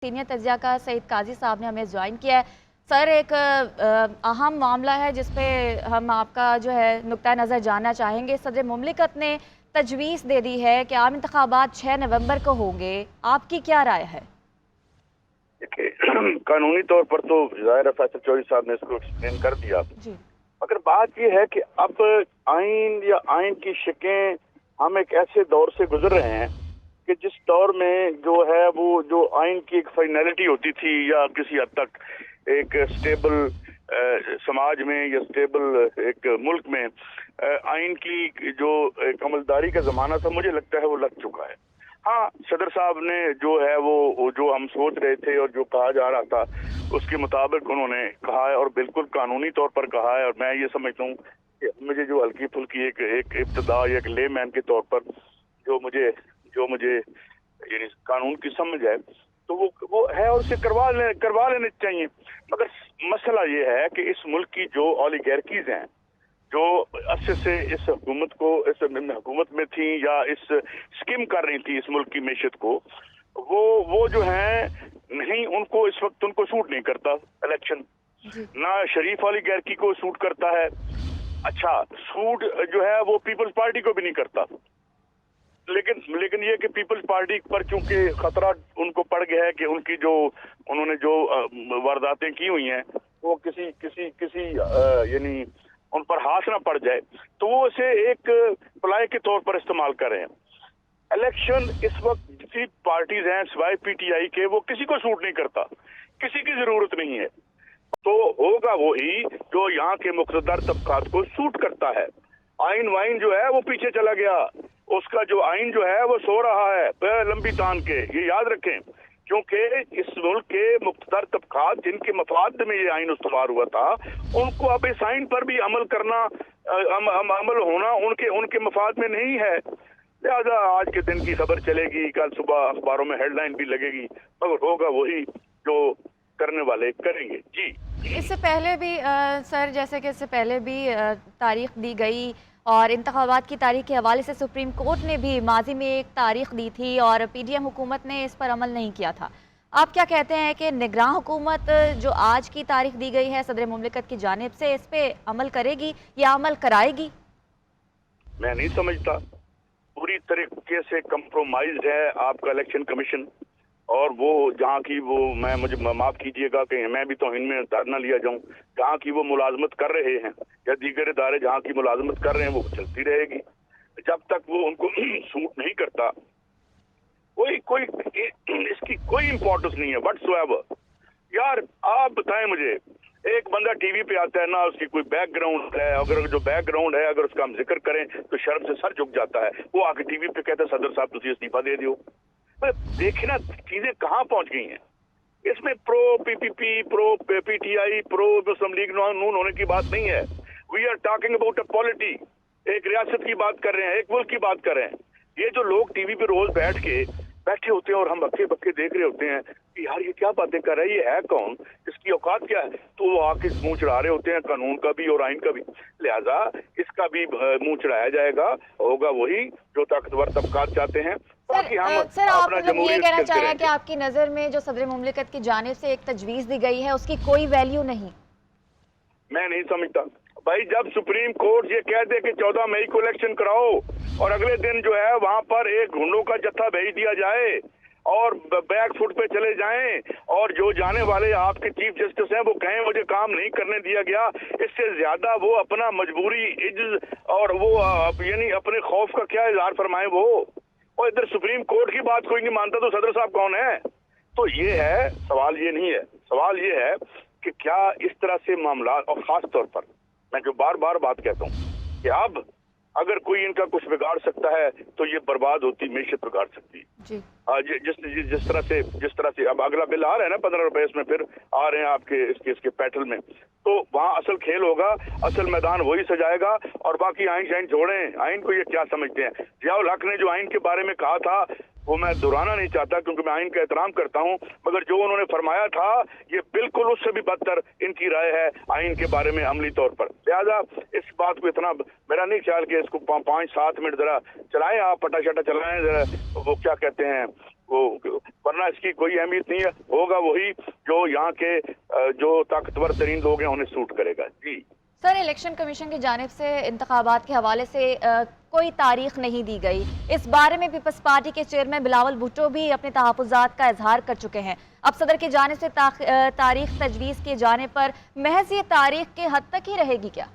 Senior तज्जिया का सईद काजी साहब ने हमें ज्वाइन किया है। सर, एक अहम मामला है जिस पे हम आपका जो है नुक्ता नज़र जानना चाहेंगे। सदर मुमलिकत ने तजवीज़ दे दी है कि आम इंतखाबात 6 नवंबर को होंगे। आपकी क्या राय है? देखिए, कानूनी तौर पर तो ज़ाहिर फैसल चौधरी साहब ने इसको एक्सप्लेन कर दिया, जी। मगर बात यह है कि अब आइन या आइन की शिकें हम एक ऐसे दौर से गुजर रहे हैं कि जिस दौर में जो है वो जो आइन की एक फाइनलिटी होती थी या किसी हद तक एक स्टेबल समाज में या स्टेबल एक मुल्क में आइन की जो एक अमलदारी का ज़माना था, मुझे लगता है वो लग चुका है। हाँ, सदर साहब ने जो है वो जो हम सोच रहे थे और जो कहा जा रहा था उसके मुताबिक उन्होंने कहा है और बिल्कुल कानूनी तौर पर कहा है। और मैं ये समझता हूँ कि मुझे जो हल्की फुल्की एक इब्तदा या एक ले मैन के तौर पर जो मुझे यानी कानून की समझ है तो वो है और उसे करवा लेने चाहिए। मगर मसला ये है कि इस मुल्क की जो ओलिगार्कीज हैं जो अरसे से इस हुकूमत में थी या इस स्कीम कर रही थी इस मुल्क की मैशत को, वो जो है नहीं, उनको इस वक्त उनको सूट नहीं करता इलेक्शन, ना शरीफ ओलिगार्की को सूट करता है। अच्छा, सूट जो है वो पीपल्स पार्टी को भी नहीं करता, लेकिन ये कि पीपल्स पार्टी पर चूंकि खतरा उनको पड़ गया है कि उनकी जो उन्होंने जो वारदातें की हुई हैं वो किसी यानी उन पर हाथ ना पड़ जाए, तो वो इसे एक प्लाई के तौर पर इस्तेमाल कर रहे हैं। इलेक्शन इस वक्त जितनी पार्टीज हैं सिवाय पीटीआई के, वो किसी को सूट नहीं करता, किसी की जरूरत नहीं है। तो होगा वही जो यहाँ के मुक़्तदर तबकात को सूट करता है। आइन वाइन जो है वो पीछे चला गया, उसका जो आइन जो है वो सो रहा है लंबी तान के, ये याद रखें, क्योंकि इस मुल्क के मुक़्तदर तबकात जिनके मफाद में ये आइन इस्तेमाल हुआ था, उनको अब इस आइन पर भी अमल करना अमल होना उनके मफाद में नहीं है। लिहाजा आज के दिन की खबर चलेगी, कल सुबह अखबारों में हेडलाइन भी लगेगी, मगर होगा वही जो करने वाले करेंगे। जी, इससे पहले भी सर, जैसे कि इससे पहले भी तारीख दी गई और इंतखाबात की तारीख के हवाले से सुप्रीम कोर्ट ने भी माजी में एक तारीख दी थी और पीडीएम हुकूमत ने इस पर अमल नहीं किया था। आप क्या कहते हैं कि निगरान हुकूमत जो आज की तारीख दी गई है सदर मुमलिकत की जानिब से, इस पे अमल करेगी या अमल कराएगी? मैं नहीं समझता। पूरी तरीके से कंप्रोमाइज है आपका इलेक्शन कमीशन, और वो जहाँ की वो मुझे माफ़ कीजिएगा कि मैं भी तो इनमें धरना लिया जाऊँ, जहाँ की वो मुलाजमत कर रहे हैं या दीगर इदारे जहाँ की मुलाजमत कर रहे हैं वो चलती रहेगी जब तक वो उनको सूट नहीं करता। कोई इसकी कोई इम्पोर्टेंस नहीं है व्हाटसोएवर। यार आप बताएं मुझे, एक बंदा टीवी पे आता है ना, उसकी कोई बैकग्राउंड है, अगर जो बैकग्राउंड है अगर उसका हम जिक्र करें तो शर्म से सर झुक जाता है, वो आके टीवी पे कहता है सदर साहब तुझे इस्तीफा दे दियो। देखिए ना चीजें कहाँ पहुंच गई हैं। इसमें pro PPP, pro PTI, pro Muslim League Noon होने की बात नहीं है। We are talking about a polity, एक रियासत की बात कर रहे हैं, एक मुल्क की बात कर रहे हैं। ये जो लोग टीवी पे रोज बैठे होते हैं और हम बक्के बक्के देख रहे होते हैं कि यार ये क्या बातें कर रहा है, ये है कौन, इसकी औकात क्या है, तो वो आके मुंह चढ़ा रहे होते हैं कानून का भी और आइन का भी। लिहाजा इसका भी मुंह चढ़ाया जाएगा, होगा वही जो ताकतवर तबकात चाहते हैं। सर, आप मतलब ये कहना चाह रहे हैं कि आपकी नज़र में जो सदर मुमलिकत की जानिब से एक तजवीज़ दी गई है उसकी कोई वैल्यू नहीं? मैं नहीं समझता भाई। जब सुप्रीम कोर्ट ये कह दे कि 14 मई को इलेक्शन कराओ और अगले दिन जो है वहां पर एक गुंडों का जत्था भेज दिया जाए और बैक फुट पे चले जाएं और जो जाने वाले आपके चीफ जस्टिस हैं वो कहें मुझे काम नहीं करने दिया गया, इससे ज्यादा वो अपना मजबूरी इज्ज और वो यानी अपने खौफ का क्या इजहार फरमाए वो। और इधर सुप्रीम कोर्ट की बात कोई नहीं मानता तो सदर साहब कौन है? तो ये है सवाल, ये नहीं है सवाल, ये है कि क्या इस तरह से मामला, और खास तौर पर मैं जो बार बार बात कहता हूँ कि अब अगर कोई इनका कुछ बिगाड़ सकता है तो ये बर्बाद होती मैशत बिगाड़ सकती है। जिस तरह से अब अगला बिल आ रहा है ना 15 रुपए, इसमें फिर आ रहे हैं आपके इसके पैटल में, तो वहाँ असल खेल होगा, असल मैदान वही सजाएगा और बाकी आइन शाइन छोड़ें। आइन को ये क्या समझते हैं? जियाउल हक ने जो आइन के बारे में कहा था वो मैं दोहराना नहीं चाहता क्योंकि मैं आइन का एहतराम करता हूँ, मगर जो उन्होंने फरमाया था ये बिल्कुल उससे भी बदतर इनकी राय है आइन के बारे में अमली तौर पर। लिहाजा इस बात को इतना मेरा नहीं ख्याल कि इसको 5-7 मिनट जरा चलाएं, आप पटा शटा चलाएं जरा, वो क्या कहते हैं वरना इसकी कोई अहमियत नहीं है। होगा वही जो यहाँ के जो ताकतवर तरीन लोग हैं उन्हें सूट करेगा। जी सर, इलेक्शन कमीशन की जानिब से इंतखाबात के हवाले से कोई तारीख नहीं दी गई। इस बारे में पीपल्स पार्टी के चेयरमैन बिलावल भुट्टो भी अपने तहफ़्फ़ुज़ात का इजहार कर चुके हैं। अब सदर की जानिब से तारीख तजवीज़ किए जाने पर महज ये तारीख के हद तक ही रहेगी क्या?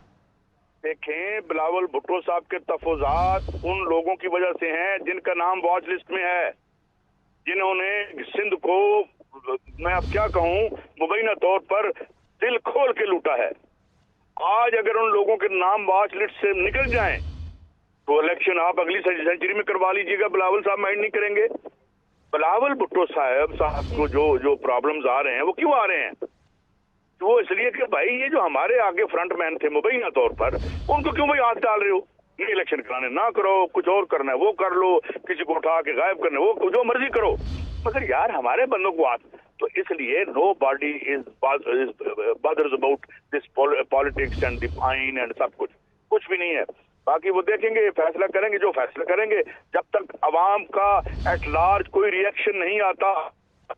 देखें, बिलावल भुट्टो साहब के तहफ़्फ़ुज़ात उन लोगों की वजह से हैं जिनका नाम वॉच लिस्ट में है, जिन्होंने सिंध को, मैं अब क्या कहूँ, मुबैना तौर पर दिल खोल के लूटा है। आज अगर उन लोगों के नाम वॉच लिस्ट से निकल जाएं तो इलेक्शन आप अगली सेंचुरी में करवा लीजिएगा, बिलावल साहब माइंड नहीं करेंगे। बिलावल भुट्टो साहब को जो प्रॉब्लम्स आ रहे हैं वो क्यों आ रहे हैं? तो वो इसलिए कि भाई ये जो हमारे आगे फ्रंट मैन थे मुबैना तौर पर, उनको क्यों भाई हाथ डाल रहे हो? नहीं इलेक्शन कराने ना करो, कुछ और करना है वो कर लो, किसी को उठा के गायब करना है वो जो मर्जी करो, मगर यार हमारे बंदों को हाथ। तो इसलिए nobody is bothers about this politics and the fine and सब कुछ भी नहीं है। बाकी वो देखेंगे, फैसला करेंगे जो फैसला करेंगे। जब तक अवाम का एट लार्ज कोई रिएक्शन नहीं आता,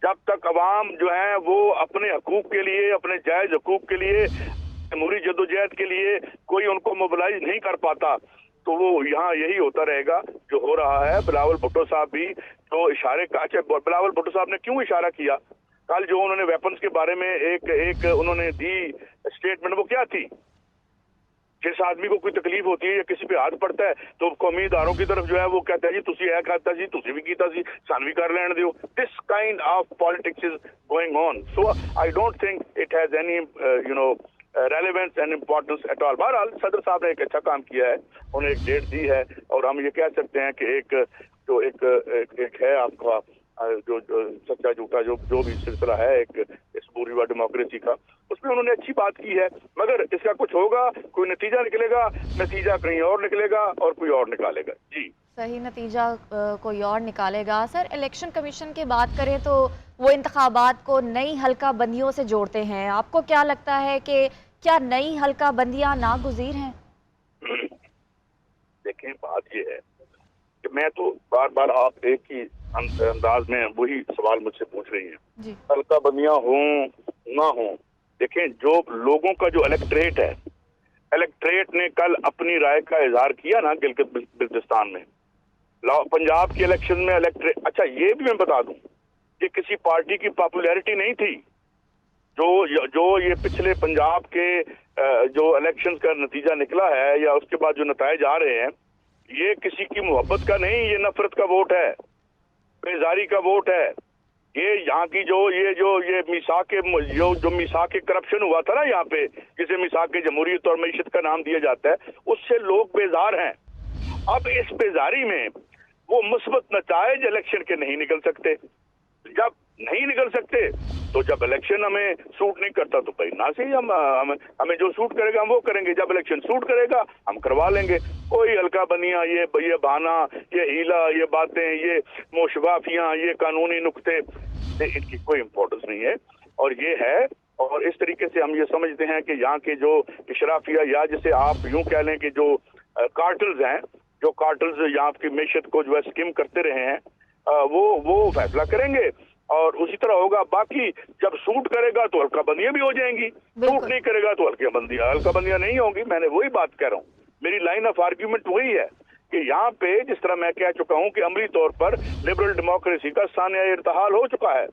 जब तक अवाम जो है वो अपने हकूक के लिए, अपने जायज हकूक के लिए, जमहूरी जद्दोजहद के लिए कोई उनको मोबिलाइज नहीं कर पाता, तो वो यहाँ यही होता रहेगा जो हो रहा है। बिलावल भुट्टो साहब भी जो इशारे का, अच्छा बिलावल भुट्टो साहब ने क्यों इशारा किया? कल जो उन्होंने वेपन्स के बारे में एक उन्होंने दी स्टेटमेंट, वो क्या थी? जिस आदमी को कोई तकलीफ होती है या किसी पे हाथ पड़ता है तो कौमीदारों की तरफ जो है वो कहता है जी तुसी है कहता जी तुसी भी कीता सी सान भी कर लेने दियो। This kind of politics is going on, so I don't think it has any relevance and importance at all. बहरहाल सदर साहब ने एक अच्छा काम किया है, उन्हें एक डेट दी है और हम ये कह सकते हैं कि एक है आपका जो सच्चा झूठा जो भी सिलसिला है एक इस पूरी डेमोक्रेसी का, उसमें उन्होंने अच्छी बात की है। मगर इसका कुछ होगा, कोई नतीजा निकलेगा, नतीजा कहीं और निकलेगा और कोई और निकालेगा। जी सही, नतीजा कोई और निकालेगा। सर, इलेक्शन कमीशन की बात करें तो वो इंतखाबात को नई हल्का बंदियों से जोड़ते हैं। आपको क्या लगता है कि क्या नई हल्का बंदियां नागुज़ीर हैं? देखें, बात ये है कि मैं तो बार बार आप एक ही अंदाज में वही सवाल मुझसे पूछ रही हैं, हल्का बंदियां हों ना हों। देखें, जो लोगों का जो इलेक्ट्रेट है, इलेक्ट्रेट ने कल अपनी राय का इजहार किया ना गिलगित बिल्तिस्तान में, पंजाब के इलेक्शन में इलेक्ट्रेट। अच्छा ये भी मैं बता दूं कि किसी पार्टी की पॉपुलैरिटी नहीं थी। जो ये पिछले पंजाब के जो इलेक्शन का नतीजा निकला है या उसके बाद जो नताइज आ रहे हैं, ये किसी की मोहब्बत का नहीं, ये नफरत का वोट है, बेजारी का वोट है। ये यहाँ की ये मिसाक के करप्शन हुआ था ना यहाँ पे, जिसे मिसाक के जमहूरियत और मईशत का नाम दिया जाता है, उससे लोग बेजार हैं। अब इस बेजारी में वो मुस्बत नताइज इलेक्शन के नहीं निकल सकते। जब नहीं निकल सकते तो जब इलेक्शन हमें सूट नहीं करता तो भाई ना सही, हमें जो सूट करेगा हम वो करेंगे। जब इलेक्शन सूट करेगा हम करवा लेंगे। कोई हल्का बनिया, ये बहाना, ये हीला, ये बातें, ये मोशवाफियां, ये कानूनी नुक्ते, इनकी कोई इम्पोर्टेंस नहीं है। और ये है, और इस तरीके से हम ये समझते हैं कि यहाँ के जो इशराफिया या जिसे आप यूं कह लें कि जो कार्टल्स हैं, जो कार्टल्स यहाँ की मैशत को जो है स्किम करते रहे हैं, वो फैसला करेंगे और उसी तरह होगा। बाकी जब सूट करेगा तो हल्का बंदियां भी हो जाएंगी, सूट नहीं करेगा तो हल्का बंदियां नहीं होंगी। मैंने वही बात कह रहा हूँ, मेरी लाइन ऑफ आर्ग्यूमेंट वही है कि यहाँ पे जिस तरह मैं कह चुका हूँ कि अमली तौर पर लिबरल डेमोक्रेसी का सानिया इर्तहाल हो चुका है।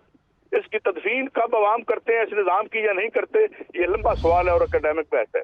इसकी तदफीन कब अवाम करते हैं इस निज़ाम की या नहीं करते, ये लंबा सवाल है और एकेडमिक बहस है।